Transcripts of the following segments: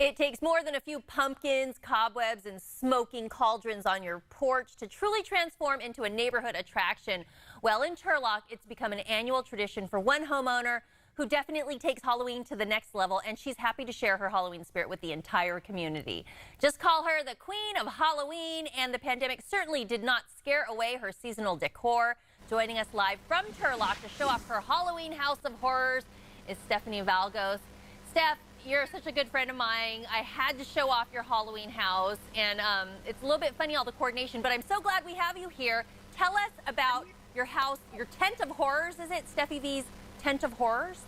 It takes more than a few pumpkins, cobwebs, and smoking cauldrons on your porch to truly transform into a neighborhood attraction. Well, in Turlock, it's become an annual tradition for one homeowner who definitely takes Halloween to the next level, and she's happy to share her Halloween spirit with the entire community. Just call her the queen of Halloween, and the pandemic certainly did not scare away her seasonal decor. Joining us live from Turlock to show off her Halloween house of horrors is Steffi V. Steph, you're such a good friend of mine. I had to show off your Halloween house, and it's a little bit funny, all the coordination, but I'm so glad we have you here. Tell us about your house, your tent of horrors, is it? Steffi V's tent of horrors?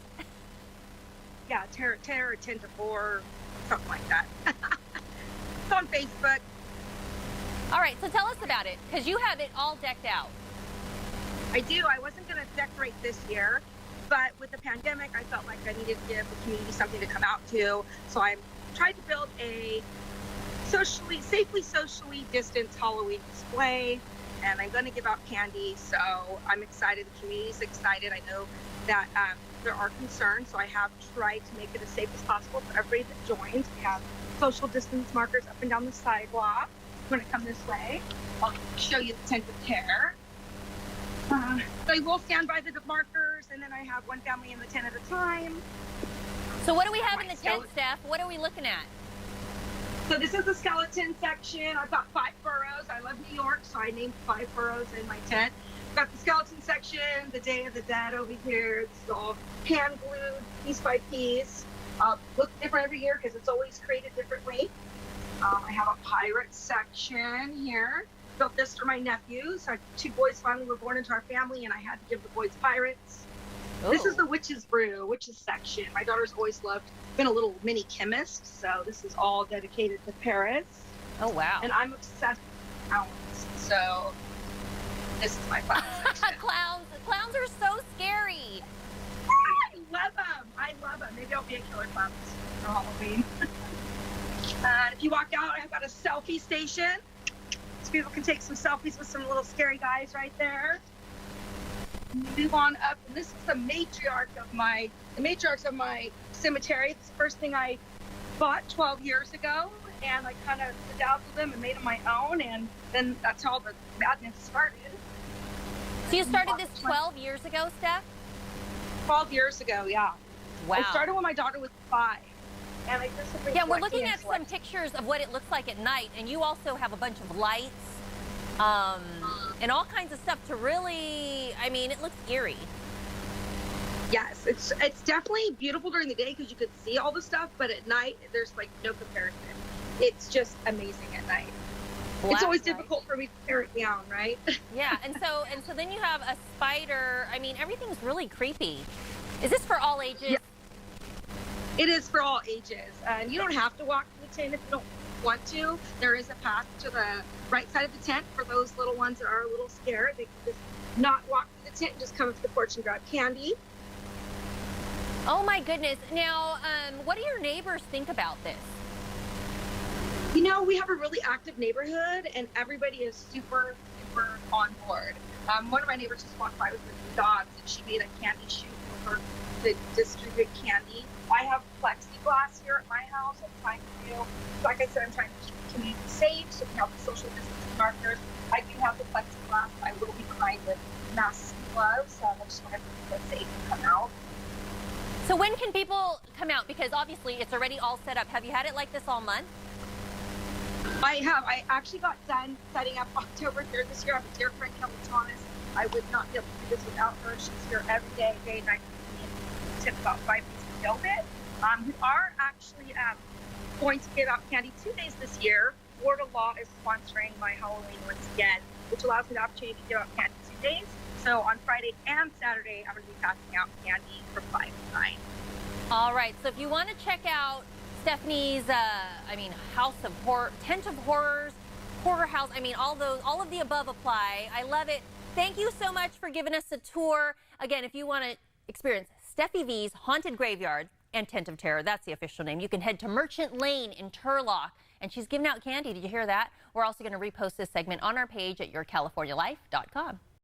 Yeah, terror, tent of horror, something like that. It's on Facebook. All right, so tell us about it, because you have it all decked out. I do. I wasn't going to decorate this year, but with the pandemic, I felt like I needed to give the community something to come out to. So I tried to build a safely socially distanced Halloween display, and I'm going to give out candy. So I'm excited. The community's excited. I know that there are concerns, so I have tried to make it as safe as possible for everybody that joins. We have social distance markers up and down the sidewalk. When I come this way, I'll show you the tent of terror. They will stand by the markers, and then I have one family in the tent at a time. So what do we have in the tent, Steph? What are we looking at? So this is the skeleton section. I've got 5 burrows. I love New York, so I named 5 burrows in my tent. Got the skeleton section, the Day of the Dead over here. It's all hand glued, piece by piece. Looks different every year because it's always created differently. I have a pirate section here. Built this for my nephews. Our 2 boys finally were born into our family, and I had to give the boys pirates. Ooh. This is the witch's brew, witch's section. My daughter's always been a little mini chemist, so this is all dedicated to Paris. Oh, wow. And I'm obsessed with clowns, so this is my clown section. Clowns are so scary. I love them. I love them. Maybe I'll be a killer clown for Halloween. If you walk out, I've got a selfie station. So people can take some selfies with some little scary guys right there. Move on up, and this is the matriarchs of my cemetery. It's the first thing I bought 12 years ago, and I kind of bedazzled them and made them my own, and then that's how the madness started. So you started this 12 years ago, Steph? 12 years ago, yeah. Wow. I started when my daughter was 5. And I just we're looking at some pictures of what it looks like at night, and you also have a bunch of lights and all kinds of stuff to really, I mean, it looks eerie. Yes, it's definitely beautiful during the day because you could see all the stuff, but at night there's like no comparison. It's just amazing at night. Well, it's always difficult for me to tear it down, right? Yeah, and so then you have a spider. I mean, everything's really creepy. Is this for all ages? Yeah. It is for all ages, and you don't have to walk to the tent if you don't want to. There is a path to the right side of the tent for those little ones that are a little scared. They can just not walk to the tent and just come up to the porch and grab candy. Oh my goodness. Now, what do your neighbors think about this? You know, we have a really active neighborhood, and everybody is super, super on board. One of my neighbors just walked by with her dogs, and she made a candy chute for her to distribute candy. I have plexiglass here at my house. I'm trying to like I said, I'm trying to keep the community safe, so we have the social distance markers. I do have the plexiglass. I will be behind with masks and gloves. I just want everyone to feel safe and come out. So when can people come out? Because obviously it's already all set up. Have you had it like this all month? I have. I actually got done setting up October 3rd this year. I have a dear friend, Kelly Thomas. I would not be able to do this without her. She's here every day and night. Tip about 5 weeks to build it. We are actually going to give out candy 2 days this year. Florida Law is sponsoring my Halloween once again, which allows me the opportunity to give out candy 2 days. So on Friday and Saturday, I'm going to be passing out candy from 5 to 9. All right. So if you want to check out Stephanie's, house of horror, tent of horrors, horror house, all of the above apply. I love it. Thank you so much for giving us a tour. Again, if you want to experience Steffi V's Haunted Graveyard and Tent of Terror, that's the official name, you can head to Merchant Lane in Turlock, and she's giving out candy. Did you hear that? We're also going to repost this segment on our page at yourcalifornialife.com.